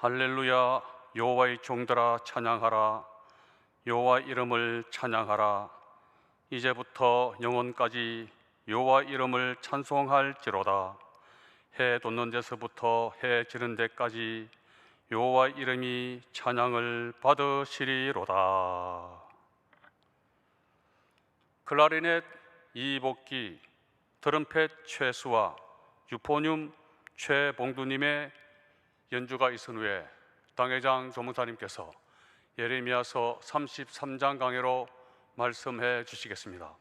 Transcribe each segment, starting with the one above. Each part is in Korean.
할렐루야. 여호와의 종들아 찬양하라. 여호와 이름을 찬양하라. 이제부터 영원까지 여호와 이름을 찬송할지로다. 해 돋는 데서부터 해 지는 데까지 여호와 이름이 찬양을 받으시리로다. 클라리넷 이복기, 트럼펫 최수와 유포늄 최봉두님의 연주가 있은 후에 당회장 조문사님께서 예레미야서 33장 강해로 말씀해 주시겠습니다.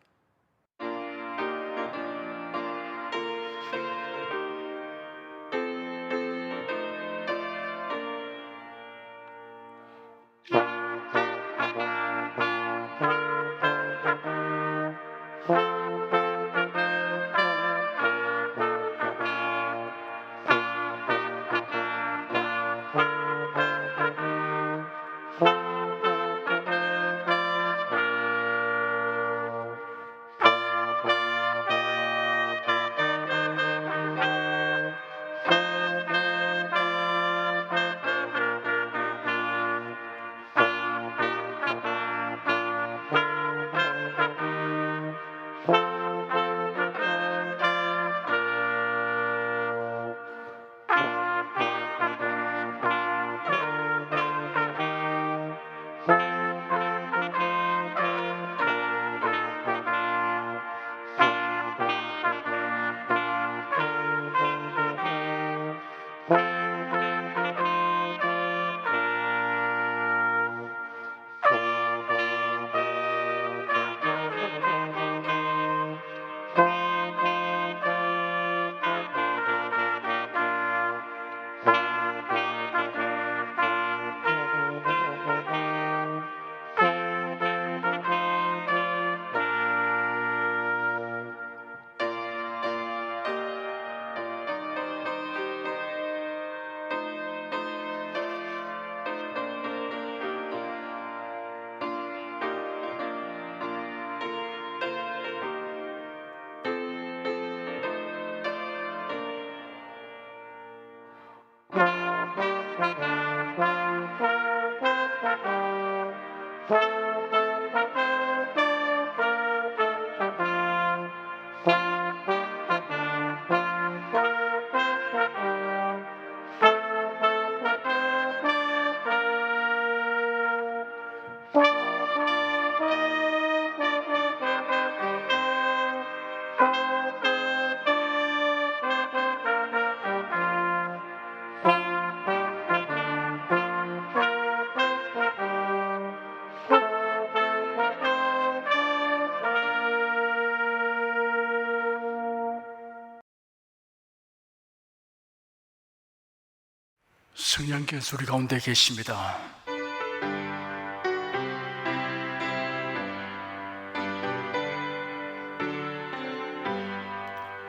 성령께서 우리 가운데 계십니다.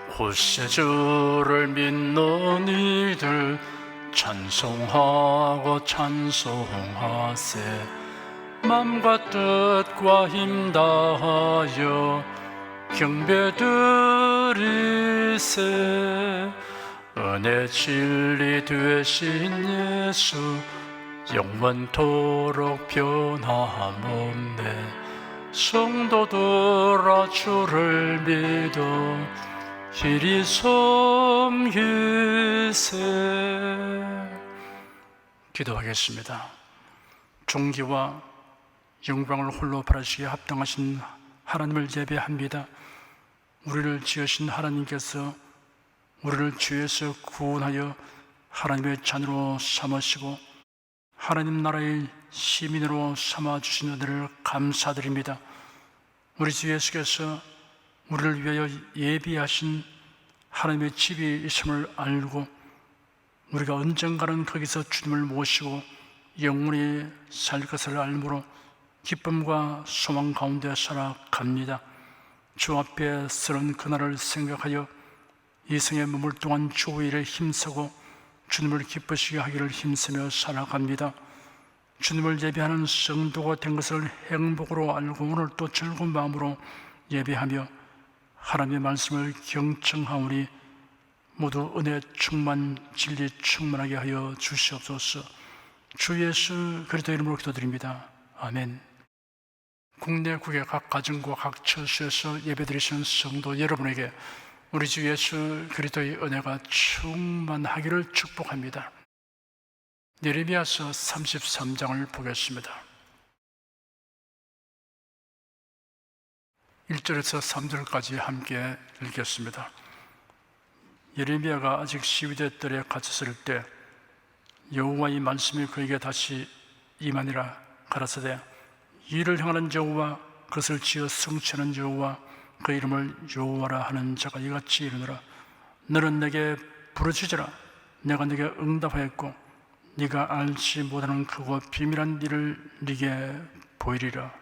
곳세 주를 믿는 이들 찬송하고 찬송하세. 맘과 뜻과 힘 다하여 경배드리세. 은혜 진리 되신 예수 영원토록 변함없네. 성도들아 주를 믿어 이리 섬기세. 기도하겠습니다. 존귀와 영광을 홀로 바라시기에 합당하신 하나님을 예배합니다. 우리를 지으신 하나님께서 우리를 죄에서 구원하여 하나님의 자녀로 삼으시고 하나님 나라의 시민으로 삼아주신 은혜를 감사드립니다. 우리 주 예수께서 우리를 위하여 예비하신 하나님의 집이 있음을 알고 우리가 언젠가는 거기서 주님을 모시고 영원히 살 것을 알므로 기쁨과 소망 가운데 살아갑니다. 주 앞에 서는 그날을 생각하여 이생에 머물 동안 주의 일에 힘쓰고 주님을 기쁘시게 하기를 힘쓰며 살아갑니다. 주님을 예배하는 성도가 된 것을 행복으로 알고 오늘 또 즐거운 마음으로 예배하며 하나님의 말씀을 경청하오니 모두 은혜 충만 진리 충만하게 하여 주시옵소서. 주 예수 그리스도 이름으로 기도드립니다. 아멘. 국내 국외 각 가정과 각 처소에서 예배드리시는 성도 여러분에게 우리 주 예수 그리스도의 은혜가 충만하기를 축복합니다. 예레미야서 33장을 보겠습니다. 1절에서 3절까지 함께 읽겠습니다. 예레미야가 아직 시위대 뜰에 갇혔을 때 여호와의 말씀이 그에게 다시 임하니라. 가라사대 이를 향하는 여호와, 그것을 지어 성취하는 여호와, 그 이름을 여호와라 하는 자가 이같이 이르노라. 너는 내게 부르짖으라. 내가 네게 응답하였고 네가 알지 못하는 크고 비밀한 일을 네게 보이리라.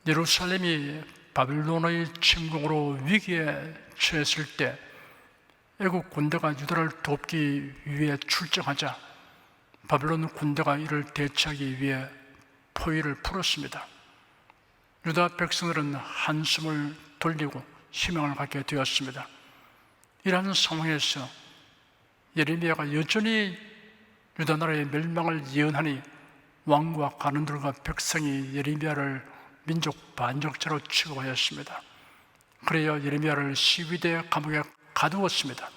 예루살렘이 바빌론의 침공으로 위기에 처했을 때 애국 군대가 유다를 돕기 위해 출정하자 바빌론 군대가 이를 대처하기 위해 포위를 풀었습니다. 유다 백성들은 한숨을 돌리고 희망을 갖게 되었습니다. 이러한 상황에서 예레미야가 여전히 유다 나라의 멸망을 예언하니 왕과 관원들과 백성이 예레미야를 민족 반역자로 취급하였습니다. 그래야 예레미야를 시위대 감옥에 가두었습니다.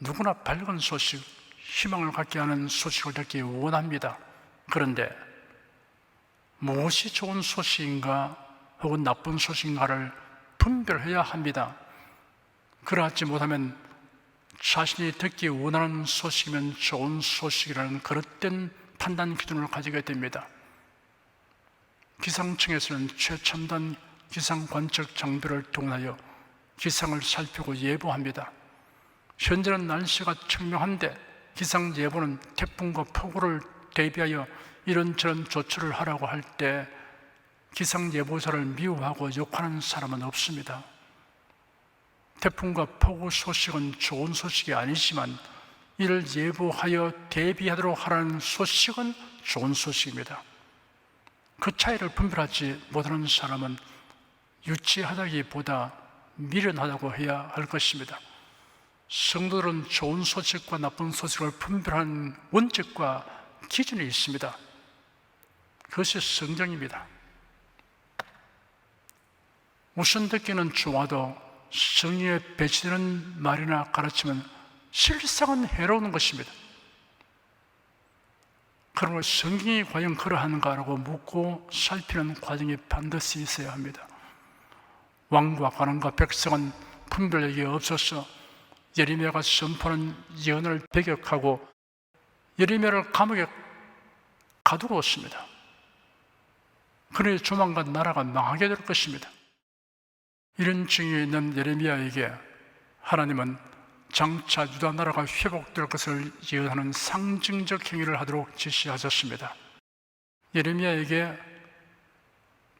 누구나 밝은 소식, 희망을 갖게 하는 소식을 듣기 원합니다. 그런데 무엇이 좋은 소식인가 혹은 나쁜 소식인가를 분별해야 합니다. 그러하지 못하면 자신이 듣기 원하는 소식이면 좋은 소식이라는 그릇된 판단 기준을 가지게 됩니다. 기상청에서는 최첨단 기상관측 장비를 동원하여 기상을 살피고 예보합니다. 현재는 날씨가 청명한데 기상예보는 태풍과 폭우를 대비하여 이런저런 조처를 하라고 할 때 기상예보자를 미워하고 욕하는 사람은 없습니다. 태풍과 폭우 소식은 좋은 소식이 아니지만 이를 예보하여 대비하도록 하라는 소식은 좋은 소식입니다. 그 차이를 분별하지 못하는 사람은 유치하다기보다 미련하다고 해야 할 것입니다. 성도들은 좋은 소식과 나쁜 소식을 분별하는 원칙과 기준이 있습니다. 그것이 성경입니다. 우선 듣기는 좋아도 성경에 배치되는 말이나 가르침은 실상은 해로운 것입니다. 그러므로 성경이 과연 그러한가라고 묻고 살피는 과정이 반드시 있어야 합니다. 왕과 관원과 백성은 분별력이 없어서 예레미야가 선포하는 예언을 배격하고 예레미야를 감옥에 가두었습니다. 그러니 조만간 나라가 망하게 될 것입니다. 이런 중에 있는 예레미야에게 하나님은 장차 유다 나라가 회복될 것을 예언하는 상징적 행위를 하도록 지시하셨습니다. 예레미야에게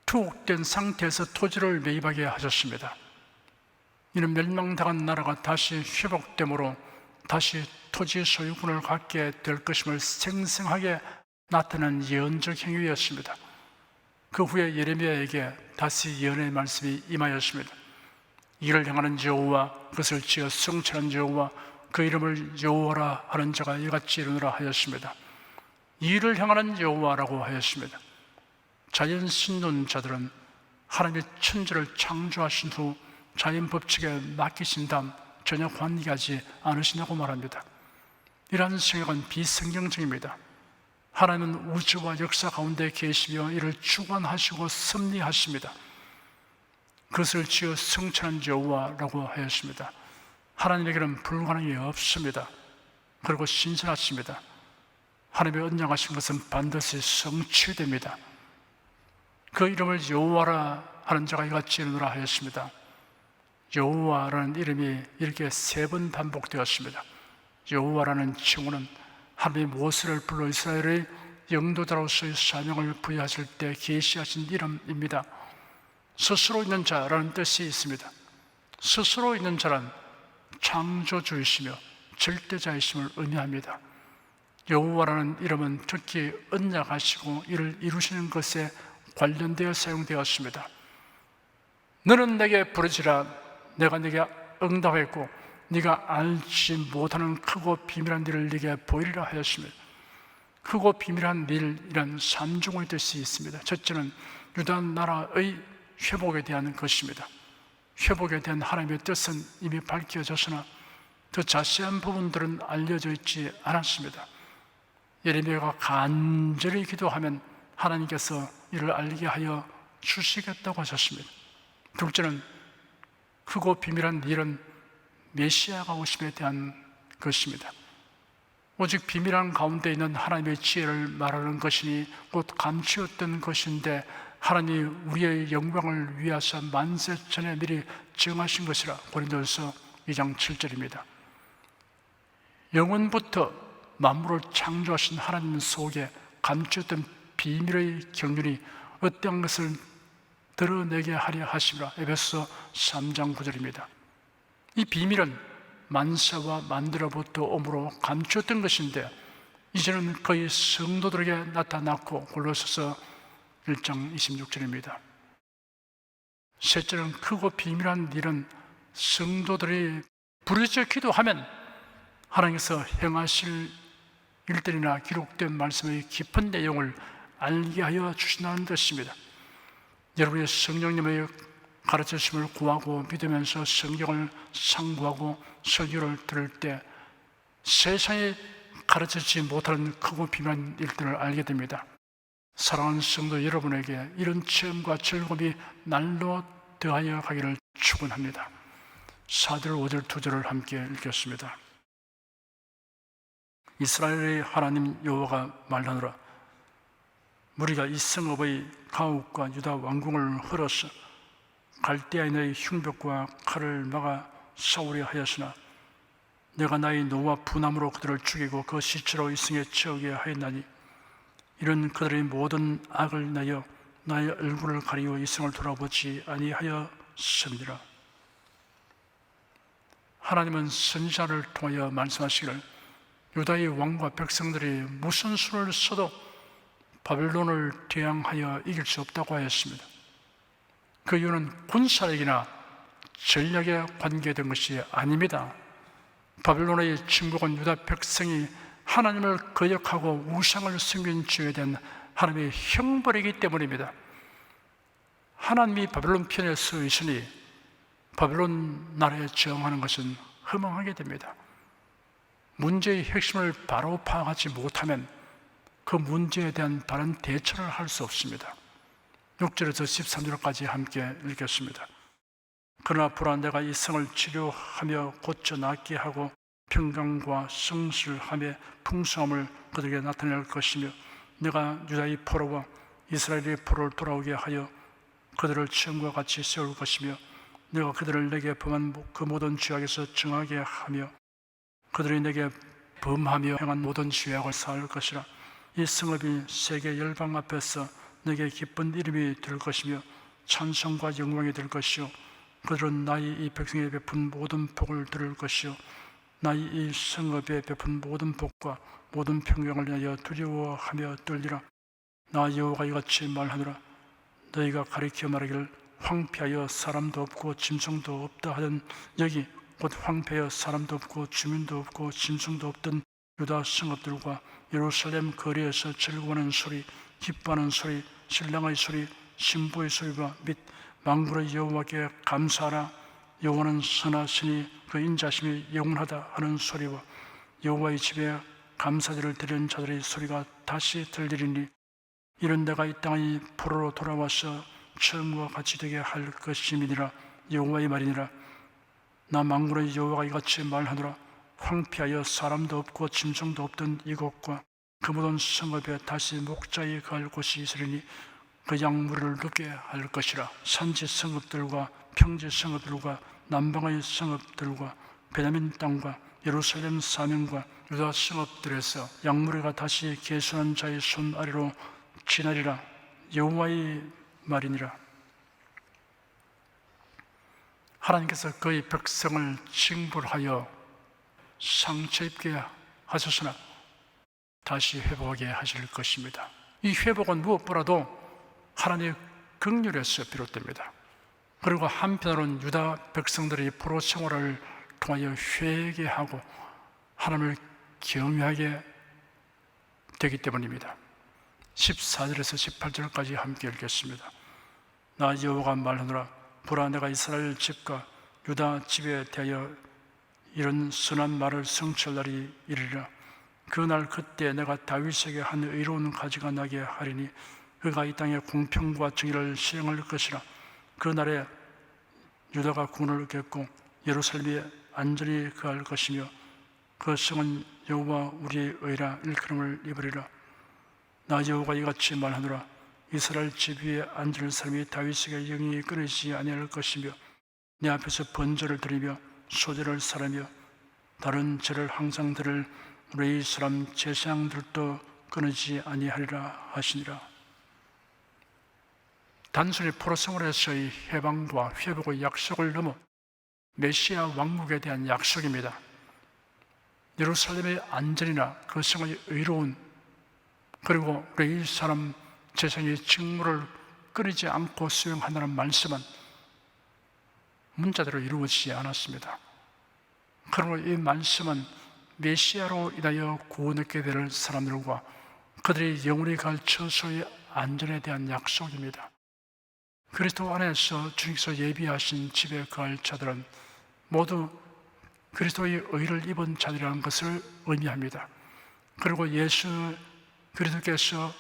투옥된 상태에서 토지를 매입하게 하셨습니다. 이는 멸망당한 나라가 다시 회복되므로 다시 토지 소유권을 갖게 될 것임을 생생하게 나타낸 예언적 행위였습니다. 그 후에 예레미야에게 다시 예언의 말씀이 임하였습니다. 이를 향하는 여호와, 그것을 지어 성취하는 여호와, 그 이름을 여호와라 하는 자가 이같이 이르노라 하였습니다. 이를 향하는 여호와라고 하였습니다. 자연 신론자들은 하나님의 천지를 창조하신 후 자연 법칙에 맡기신 다음 전혀 관여하지 않으시냐고 말합니다. 이러한 생각은 비성경적입니다. 하나님은 우주와 역사 가운데 계시며 이를 주관하시고 섭리하십니다. 그것을 지어 성취하는 여호와라고 하였습니다. 하나님에게는 불가능이 없습니다. 그리고 신실하십니다. 하나님의 언약하신 것은 반드시 성취됩니다. 그 이름을 여호와라 하는 자가 이같이 이르노라 하였습니다. 여호와라는 이름이 이렇게 3번 반복되었습니다. 여호와라는 칭호는 하나님이 모세를 불러 이스라엘의 영도자로서의 사명을 부여하실 때 계시하신 이름입니다. 스스로 있는 자라는 뜻이 있습니다. 스스로 있는 자란 창조주이시며 절대자이심을 의미합니다. 여호와라는 이름은 특히 언약하시고 이를 이루시는 것에 관련되어 사용되었습니다. 너는 내게 부르짖으라. 내가 네게 응답했고 네가 알지 못하는 크고 비밀한 일을 네게 보이리라 하였으며, 크고 비밀한 일이란 삼중의 뜻이 있습니다. 첫째는 유다 나라의 회복에 대한 것입니다. 회복에 대한 하나님의 뜻은 이미 밝혀졌으나 더 자세한 부분들은 알려져 있지 않았습니다. 예레미야가 간절히 기도하면 하나님께서 이를 알게 하여 주시겠다고 하셨습니다. 둘째는 크고 비밀한 일은 메시아가 오심에 대한 것입니다. 오직 비밀한 가운데 있는 하나님의 지혜를 말하는 것이니 곧 감추었던 것인데 하나님 우리의 영광을 위하사 만세 전에 미리 정하신 것이라. 고린도전서 2장 7절입니다. 영원부터 만물을 창조하신 하나님 속에 감추었던 비밀의 경륜이 어떠한 것을 드러내게 하려 하심이라. 에베소 3장 9절입니다. 이 비밀은 만세와 만들어부터 오므로 감추었던 것인데 이제는 거의 성도들에게 나타났고, 골로새서 1장 26절입니다. 셋째는 크고 비밀한 일은 성도들이 부르짖어 기도하면 하나님께서 행하실 일들이나 기록된 말씀의 깊은 내용을 알게 하여 주신다는 뜻입니다. 여러분의 성령님의 가르치심을 구하고 믿으면서 성경을 상고하고 설교를 들을 때 세상에 가르치지 못하는 크고 비밀한 일들을 알게 됩니다. 사랑하는 성도 여러분에게 이런 체험과 즐거움이 날로 더하여 가기를 축원합니다. 4절, 5절, 2절을 함께 읽겠습니다. 이스라엘의 하나님 여호와가 말하노라. 무리가 이 성읍의 가옥과 유다 왕궁을 헐어서 갈대아인의 흉벽과 칼을 막아 싸우려 하였으나 내가 나의 노와 분함으로 그들을 죽이고 그 시체로 이 성에 채우게 하였나니 이런 그들의 모든 악을 내어 나의 얼굴을 가리워 이 성을 돌아보지 아니하였습니다. 하나님은 선지자를 통하여 말씀하시기를 유다의 왕과 백성들이 무슨 수를 써도 바벨론을 대항하여 이길 수 없다고 하였습니다. 그 이유는 군사력이나 전략에 관계된 것이 아닙니다. 바벨론의 침묵은 유다 백성이 하나님을 거역하고 우상을 섬긴 죄에 대한 하나님의 형벌이기 때문입니다. 하나님이 바벨론 편에 서 있으니 바벨론 나라에 저항하는 것은 허망하게 됩니다. 문제의 핵심을 바로 파악하지 못하면 그 문제에 대한 바른 대처를 할 수 없습니다. 6절에서 13절까지 함께 읽겠습니다. 그러나 보라, 내가 이 성을 치료하며 고쳐 낫게 하고 평강과 성실함의 풍성함을 그들에게 나타낼 것이며 내가 유다의 포로와 이스라엘의 포로를 돌아오게 하여 그들을 처음과 같이 세울 것이며 내가 그들을 내게 범한 그 모든 죄악에서 정하게 하며 그들이 내게 범하며 행한 모든 죄악을 사할 것이라. 이 성읍이 세계 열방 앞에서 내게 기쁜 이름이 될 것이며 찬송과 영광이 될 것이요 그들은 나의 이 백성에 베푼 모든 복을 들을 것이요 나의 이 성읍에 베푼 모든 복과 모든 평강을 위하여 두려워하며 떨리라. 나 여호와가 이같이 말하노라. 너희가 가리켜 말하기를 황폐하여 사람도 없고 짐승도 없다 하던 여기 곧 황폐하여 사람도 없고 주민도 없고 짐승도 없던 유다 성읍들과 예루살렘 거리에서 즐거워하는 소리, 기뻐하는 소리, 신랑의 소리, 신부의 소리와 및 만군의 여호와께 감사하라. 여호와는 선하시니 그 인자심이 영원하다 하는 소리와 여호와의 집에 감사제를 드리는 자들의 소리가 다시 들리리니 이런 내가 이 땅의 포로로 돌아와서 처음과 같이 되게 할 것임이니라. 여호와의 말이니라. 나 만군의 여호와가 이같이 말하노라. 황폐하여 사람도 없고 짐승도 없던 이곳과 그 모든 성읍에 다시 목자에 거할 곳이 있으리니 그 양무리를 눕게 할 것이라. 산지 성읍들과 평지 성읍들과 남방의 성읍들과 베냐민 땅과 예루살렘 사면과 유다 성읍들에서 양무리가 다시 계수한 자의 손 아래로 지나리라. 여호와의 말이니라. 하나님께서 그의 백성을 징벌하여 상처 입게 하셨으나 다시 회복하게 하실 것입니다. 이 회복은 무엇보다도 하나님의 긍휼에서 비롯됩니다. 그리고 한편으로는 유다 백성들이 포로 생활을 통하여 회개하고 하나님을 경외하게 되기 때문입니다. 14절에서 18절까지 함께 읽겠습니다. 나 여호와가 말하노라. 보라, 내가 이스라엘 집과 유다 집에 대하여 이런 선한 말을 성취할 날이 이르리라. 그날 그때 내가 다윗에게 한 의로운 가지가 나게 하리니 그가 이 땅에 공평과 정의를 시행할 것이라. 그 날에 유다가 구원을 얻겠고 예루살렘이 안전히 거할 것이며 그 성은 여호와 우리의 의라 일컬음을 입으리라. 나 여호와가 이같이 말하노라. 이스라엘 집 위에 앉을 사람이 다윗에게 영이 끊이지 아니할 것이며 내 앞에서 번제를 드리며 소제를 살하며 다른 죄를 항상 들을 우리 사람 제사장들도 끊이지 아니하리라 하시니라. 단순히 포로 생활에서의 해방과 회복의 약속을 넘어 메시아 왕국에 대한 약속입니다. 예루살렘의 안전이나 그 성의 의로운 그리고 우리 사람 제사장의 직무를 끊이지 않고 수행한다는 말씀은 문자대로 이루어지지 않았습니다. 그러므로 이 말씀은 메시아로 인하여 구원 얻게 될 사람들과 그들이 영원히 갈 처소의 안전에 대한 약속입니다. 그리스도 안에서 주님께서 예비하신 집에 거할 자들은 모두 그리스도의 의를 입은 자들이라는 것을 의미합니다. 그리고 예수 그리스도께서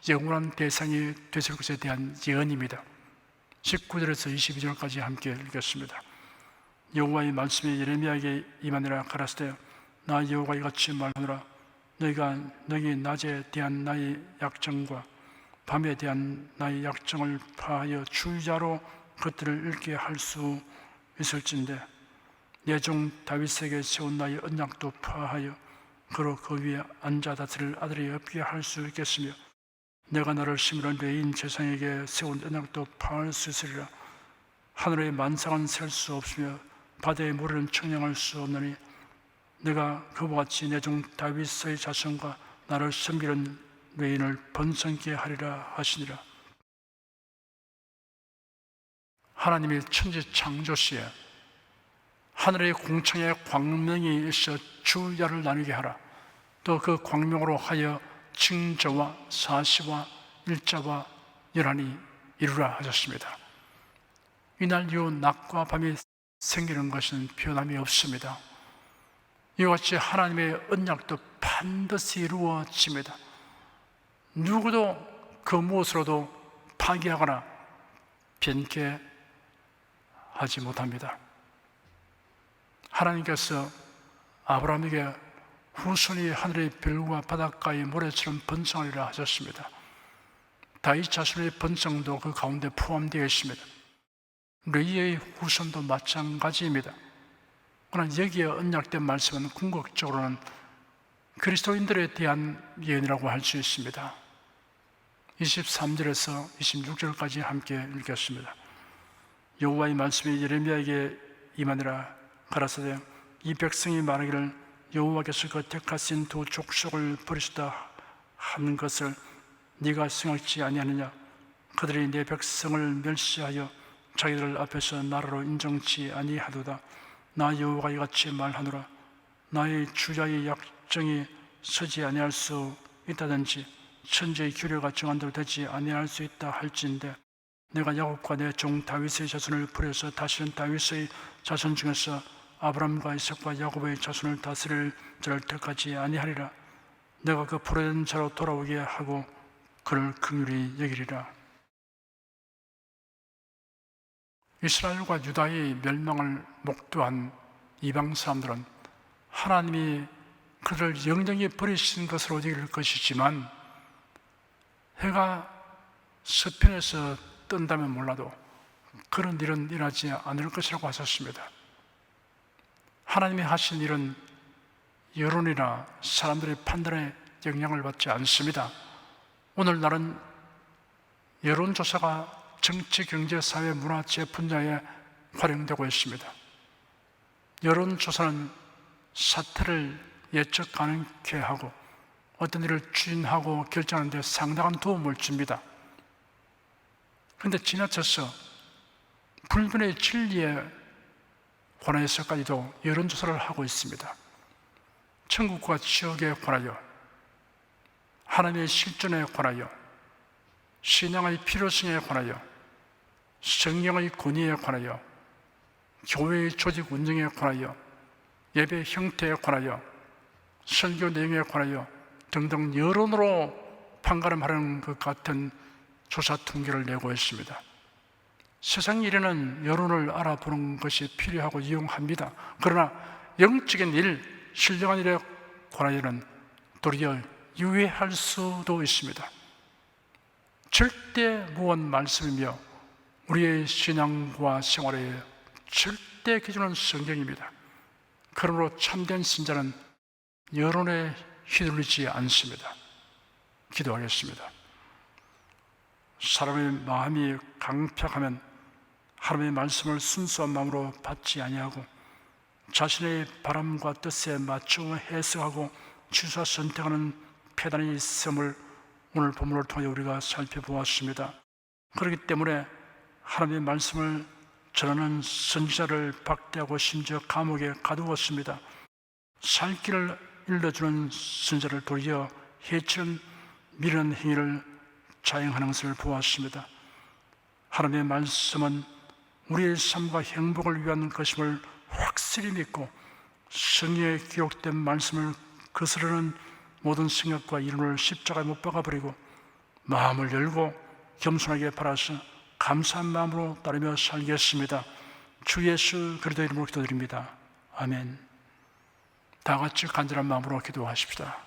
영원한 대상이 되실 것에 대한 예언입니다. 19절에서 22절까지 함께 읽겠습니다. 여호와의 말씀이 예레미야에게 임하니라. 가라사대 나 여호와가 이같이 말하노라. 너희가 너희 낮에 대한 나의 약정과 밤에 대한 나의 약정을 파하여 주의자로 그것들을 읽게 할 수 있을진데 내 종 다윗에게 세운 나의 언약도 파하여 그로 그 위에 앉아 다스릴 아들이 없게 할 수 있겠으며 내가 나를 심으는 레인 제사장에게 세운 언약도 파할 수 있으리라. 하늘의 만상은 셀 수 없으며 바다의 모래는 청량할 수 없느니 내가 그와 같이 내 종 다윗의 자손과 나를 섬기는 레인을 번성케 하리라 하시니라. 하나님이 천지 창조시에 하늘의 공창에 광명이 있어 주야를 나누게 하라. 또 그 광명으로 하여 징조와 사시와 일자와 열한이 이루라 하셨습니다. 이날 이후 낮과 밤이 생기는 것은 변함이 없습니다. 이와 같이 하나님의 언약도 반드시 이루어집니다. 누구도 그 무엇으로도 파기하거나 변케 하지 못합니다. 하나님께서 아브라함에게 후손이 하늘의 별과 바닷가의 모래처럼 번성하리라 하셨습니다. 다윗 자손의 번성도 그 가운데 포함되어 있습니다. 레위의 후손도 마찬가지입니다. 그러나 여기에 언약된 말씀은 궁극적으로는 그리스도인들에 대한 예언이라고 할 수 있습니다. 23절에서 26절까지 함께 읽겠습니다. 여호와의 말씀이 예레미야에게 임하니라. 가라사대 이 백성이 말하기를 여호와께서 그 택하신 두 족속을 버리시다 하는 것을 네가 생각지 아니하느냐. 그들이 내 백성을 멸시하여 자기들 앞에서 나라로 인정치 아니하도다. 나 여호와가 이같이 말하노라. 나의 주야의 약정이 서지 아니할 수 있다든지 천지의 규례가 정한 대로 되지 아니할 수 있다 할진대 내가 야곱과 내 종 다윗의 자손을 버려서 다시는 다윗의 자손 중에서 아브람과 이삭과 야곱의 자손을 다스릴 자를 택하지 아니하리라. 내가 그 포로된 자로 돌아오게 하고 그를 긍휼히 여기리라. 이스라엘과 유다의 멸망을 목도한 이방 사람들은 하나님이 그들을 영영히 버리신 것으로 여길 것이지만 해가 서편에서 뜬다면 몰라도 그런 일은 일어나지 않을 것이라고 하셨습니다. 하나님이 하신 일은 여론이나 사람들의 판단에 영향을 받지 않습니다. 오늘날은 여론조사가 정치, 경제, 사회, 문화, 재 분야에 활용되고 있습니다. 여론조사는 사태를 예측 가능케 하고 어떤 일을 추진하고 결정하는 데 상당한 도움을 줍니다. 그런데 지나쳐서 불변의 진리에 관해서까지도 여론조사를 하고 있습니다. 천국과 지옥에 관하여, 하나님의 실존에 관하여, 신앙의 필요성에 관하여, 성경의 권위에 관하여, 교회의 조직 운영에 관하여, 예배 형태에 관하여, 설교 내용에 관하여 등등 여론으로 판가름하는 것 같은 조사 통계를 내고 있습니다. 세상 일에는 여론을 알아보는 것이 필요하고 이용합니다. 그러나 영적인 일, 신령한 일에 관하여는 도리어 유예할 수도 있습니다. 절대 무한 말씀이며 우리의 신앙과 생활의 절대 기준은 성경입니다. 그러므로 참된 신자는 여론에 휘둘리지 않습니다. 기도하겠습니다. 사람의 마음이 강팍하면 하나님의 말씀을 순수한 마음으로 받지 아니하고 자신의 바람과 뜻에 맞추어 해석하고 취사 선택하는 패단이 있음을 오늘 본문을 통해 우리가 살펴보았습니다. 그렇기 때문에 하나님의 말씀을 전하는 선지자를 박대하고 심지어 감옥에 가두었습니다. 살 길을 일러주는 선지자를 도리어 해치는 미련한 행위를 자행하는 것을 보았습니다. 하나님의 말씀은 우리의 삶과 행복을 위한 것임을 확실히 믿고 성경에 기록된 말씀을 거스르는 모든 생각과 이론을 십자가에 못 박아버리고 마음을 열고 겸손하게 바라서 감사한 마음으로 따르며 살겠습니다. 주 예수 그리스도 이름으로 기도드립니다. 아멘. 다 같이 간절한 마음으로 기도하십시다.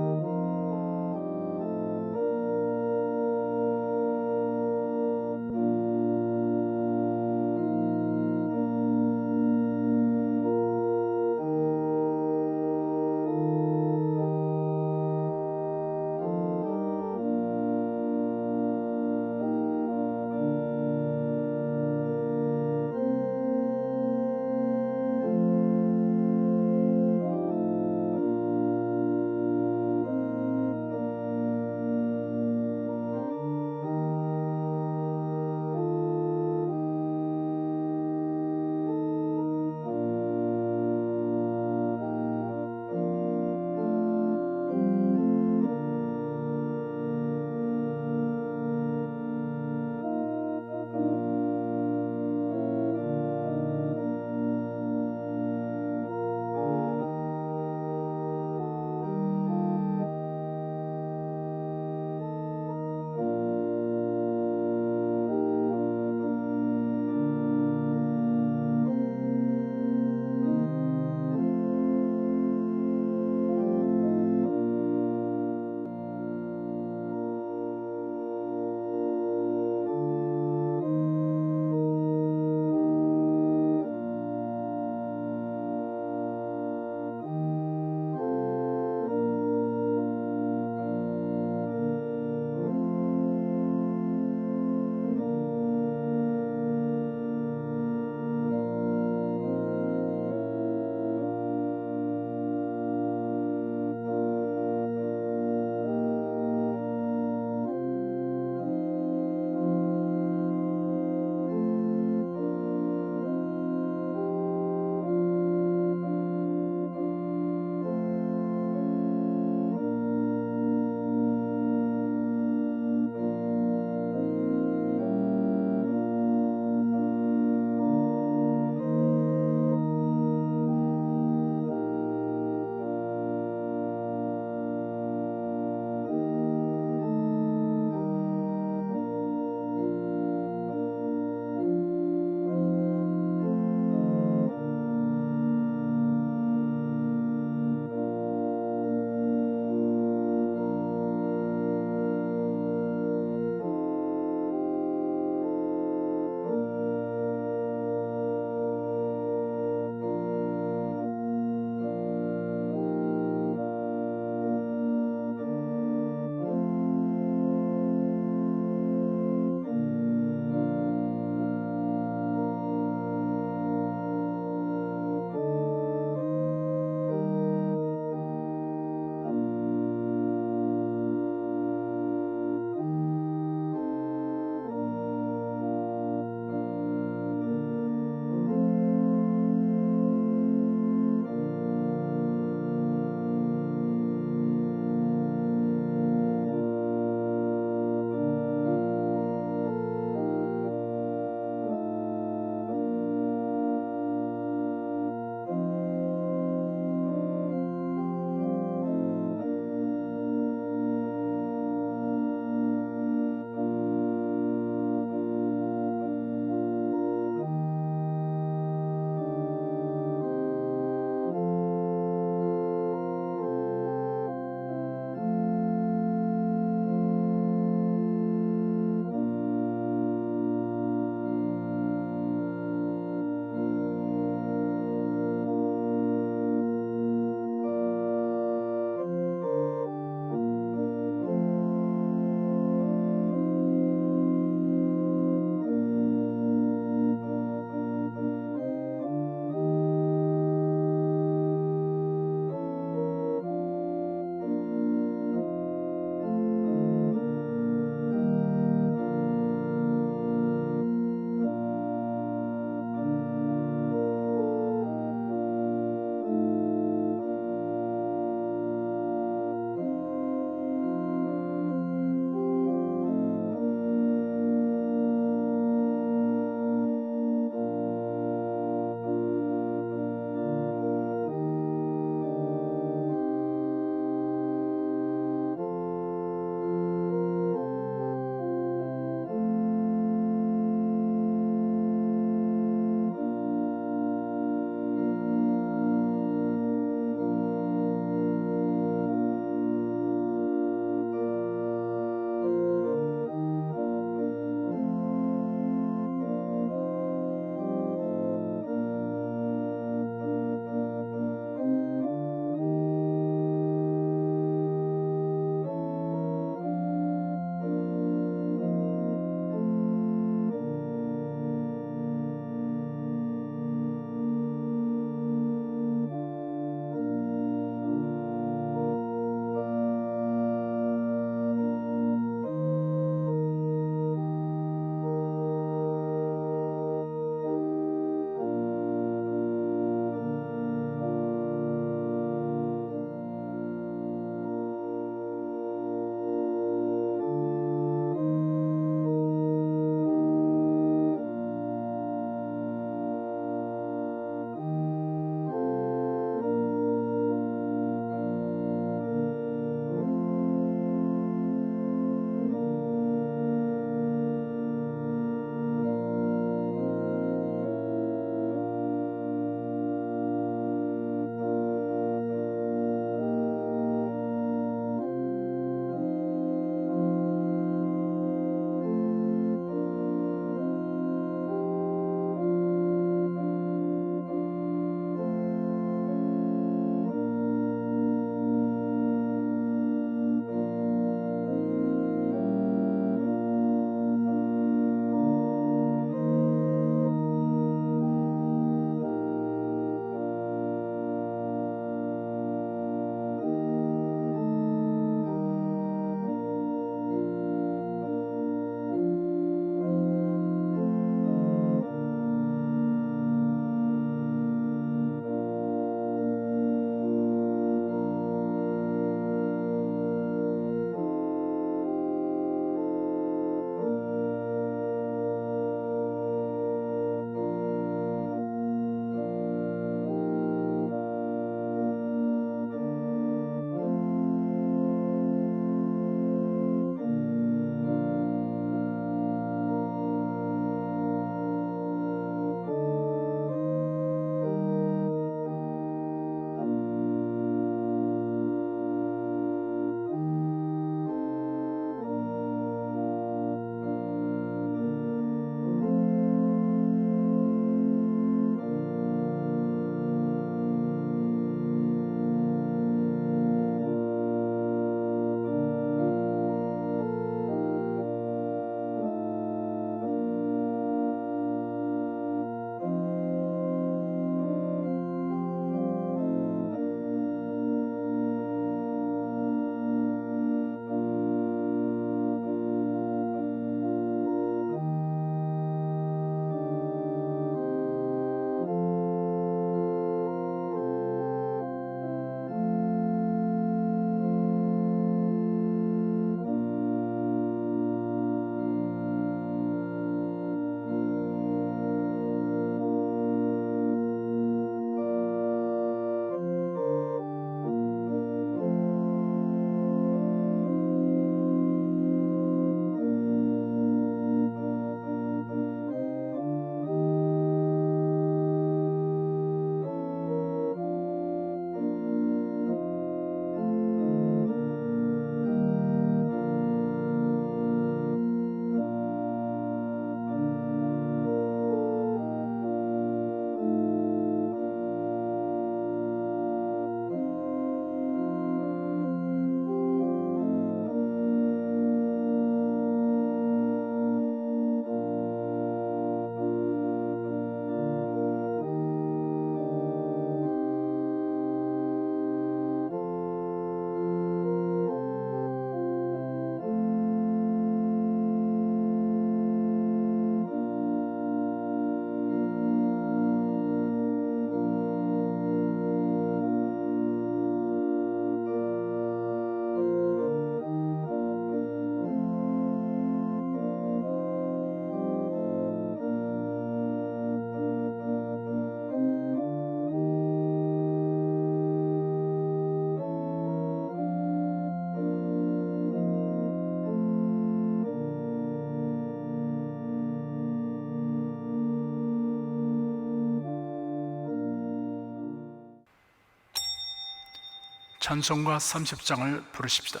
찬송가 30장을 부르십시다.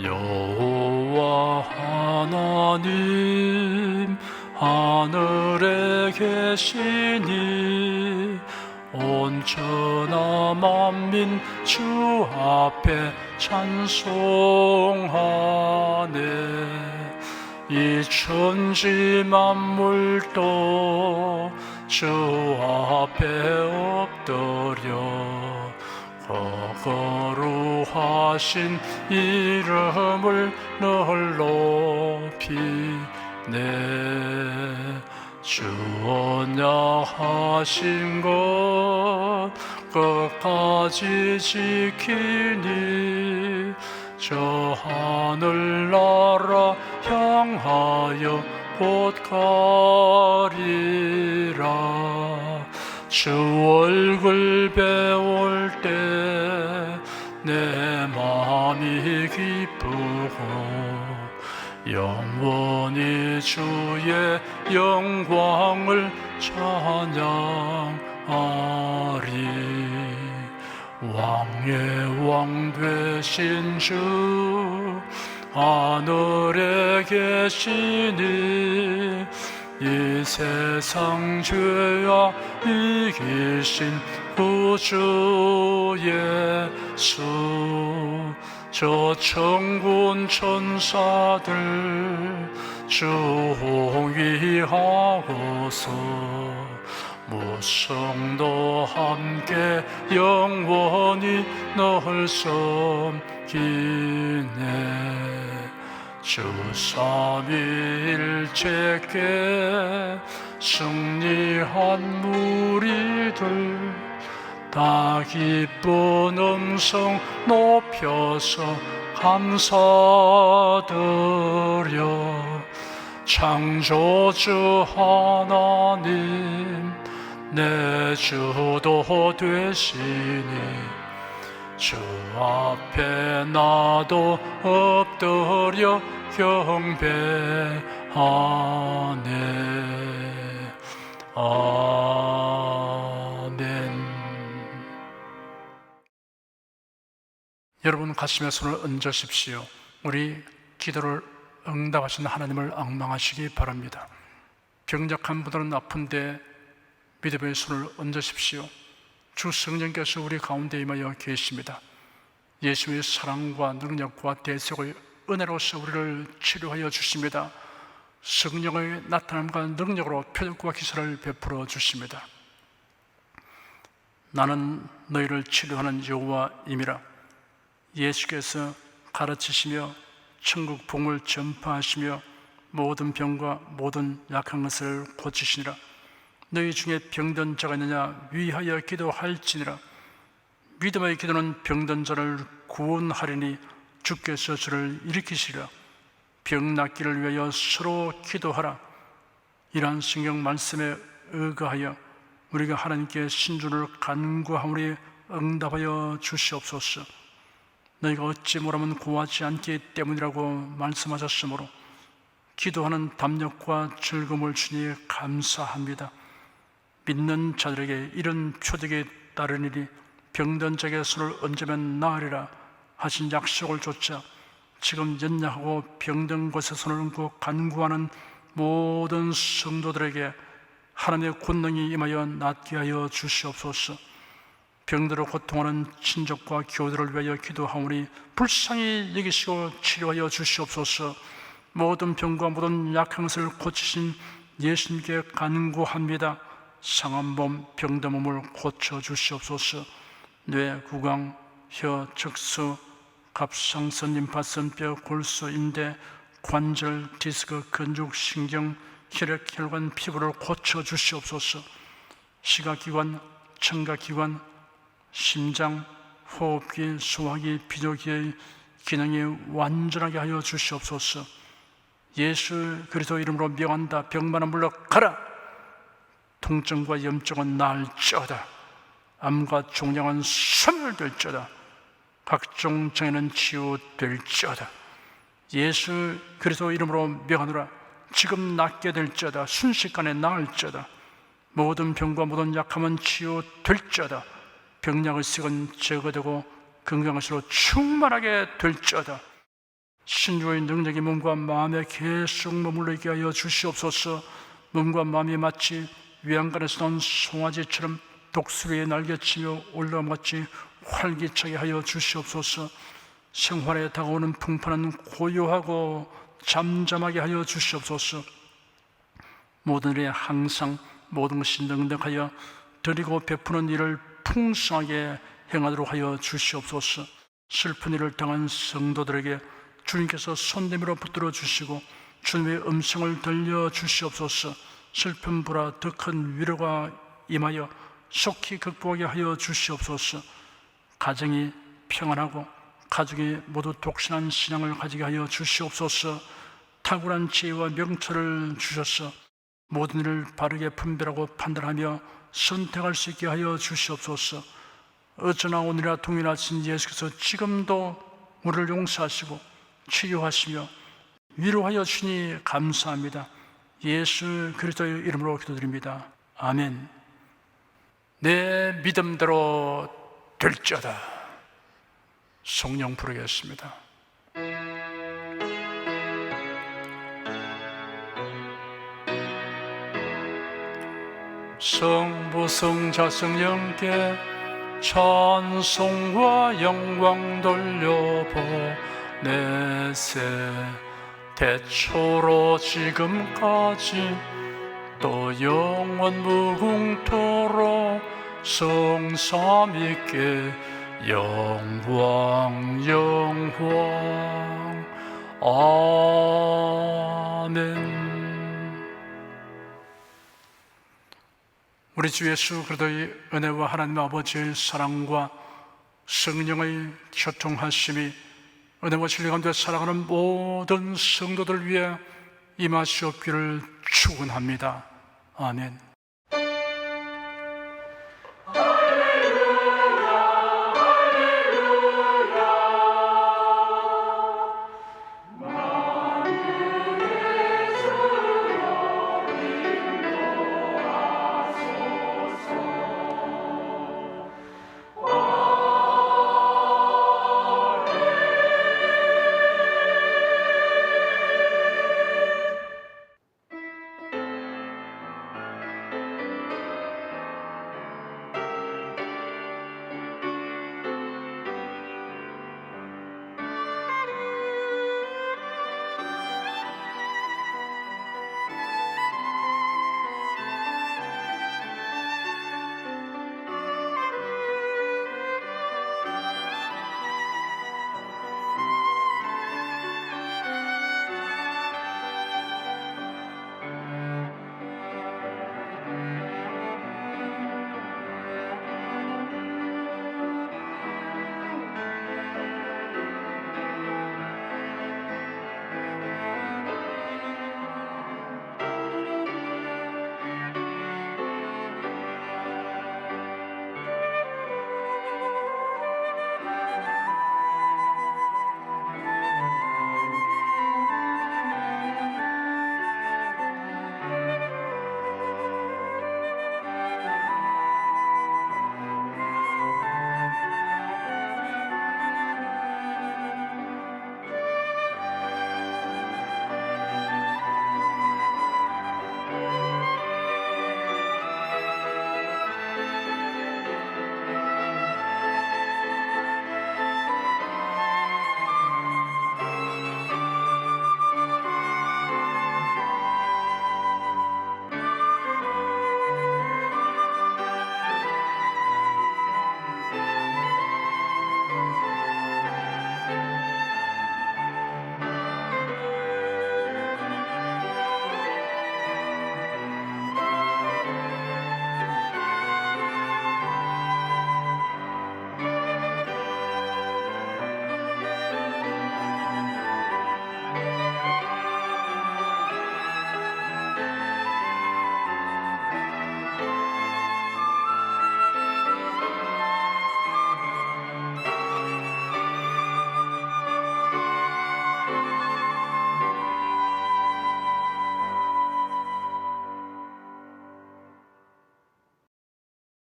여호와 하나님 하늘에 계시니 온천하 만민 주 앞에 찬송하네. 이 천지 만물도 주 앞에 엎드려 거룩하신 이름을 늘 높이네. 주 언약하신 것 끝까지 지키니 저 하늘나라 향하여 곧 가리라. 주 얼굴 배울 때 내 마음이 기쁘고 영원히 주의 영광을 찬양하리. 왕의 왕 되신 주 하늘에 계시니 이 세상 죄악 이기신 구주 예수. 저 천군 천사들 주홍위하고서 무성도 함께 영원히 널 섬기네. 주 삼위일체께 승리한 무리들 다 기쁜 음성 높여서 감사드려. 창조주 하나님 내 주도 되시니 주 앞에 나도 엎드려 경배하네. 아멘. 여러분 가슴에 손을 얹으십시오. 우리 기도를 응답하신 하나님을 앙망하시기 바랍니다. 병약한 분들은 아픈데 믿음의 손을 얹으십시오. 주 성령께서 우리 가운데 임하여 계십니다. 예수의 사랑과 능력과 대속의 은혜로서 우리를 치료하여 주십니다. 성령의 나타남과 능력으로 표적과 기사를 베풀어 주십니다. 나는 너희를 치료하는 여호와임이라. 예수께서 가르치시며 천국 복음을 전파하시며 모든 병과 모든 약한 것을 고치시니라. 너희 중에 병든 자가 있느냐 위하여 기도할지니라. 믿음의 기도는 병든 자를 구원하리니 주께서 저를 일으키시리라. 병 낫기를 위하여 서로 기도하라. 이러한 성경 말씀에 의거하여 우리가 하나님께 신주를 간구하오니 응답하여 주시옵소서. 너희가 어찌 뭐라면 구하지 않기 때문이라고 말씀하셨으므로 기도하는 담력과 즐거움을 주니 감사합니다. 믿는 자들에게 이런 표적이 따르니니 병든 자에게 손을 얹으면 나으리라 하신 약속을 좇아 지금 연약하고 병든 곳에 손을 얹고 간구하는 모든 성도들에게 하나님의 권능이 임하여 낫게 하여 주시옵소서. 병들어 고통하는 친족과 교우들을 위하여 기도하오니 불쌍히 여기시고 치료하여 주시옵소서. 모든 병과 모든 약한 것을 고치신 예수님께 간구합니다. 상한 몸, 병든 몸을 고쳐 주시옵소서. 뇌, 구강, 혀, 척수, 갑상선, 림파선, 뼈, 골수, 인대, 관절, 디스크, 근육, 신경, 혈액, 혈관, 피부를 고쳐 주시옵소서. 시각기관, 청각기관, 심장, 호흡기, 소화기, 비뇨기의 기능이 완전하게 하여 주시옵소서. 예수 그리스도 이름으로 명한다. 병만은 물러가라. 통증과 염증은 나을지어다. 암과 종양은 소멸될지어다. 각종 장애는 치유될지어다. 예수 그리스도 이름으로 명하노라. 지금 낫게 될지어다. 순식간에 나을지어다. 모든 병과 모든 약함은 치유될지어다. 병약의 색은 제거되고 건강하시로 충만하게 될지어다. 신주의 능력이 몸과 마음에 계속 머물러 있게 하여 주시옵소서. 몸과 마음이 마치 외양간에서 나온 송아지처럼 독수리에 날개치며 올라같이 활기차게 하여 주시옵소서. 생활에 다가오는 풍파는 고요하고 잠잠하게 하여 주시옵소서. 모든 일에 항상 모든 것이 능력하여 드리고 베푸는 일을 풍성하게 행하도록 하여 주시옵소서. 슬픈 일을 당한 성도들에게 주님께서 손내밀어 붙들어 주시고 주님의 음성을 들려 주시옵소서. 슬픔보다 더 큰 위로가 임하여 속히 극복하게 하여 주시옵소서. 가정이 평안하고 가족이 모두 독신한 신앙을 가지게 하여 주시옵소서. 탁월한 지혜와 명철을 주셔서 모든 일을 바르게 분별하고 판단하며 선택할 수 있게 하여 주시옵소서. 어쩌나 오늘이나 동일하신 예수께서 지금도 우리를 용서하시고 치유하시며 위로하여 주니 감사합니다. 예수 그리스도의 이름으로 기도드립니다. 아멘. 내 믿음대로 될지어다. 성령 부르겠습니다. 성부 성자 성령께 찬송과 영광 돌려보내세. 대초로 지금까지 또 영원 무궁토록 성삼위께 영광 영광. 아멘. 우리 주 예수 그리스도의 은혜와 하나님 아버지의 사랑과 성령의 교통하심이 은혜와 진리 가운데 살아가는 모든 성도들 위해 임하시옵기를 축원합니다. 아멘.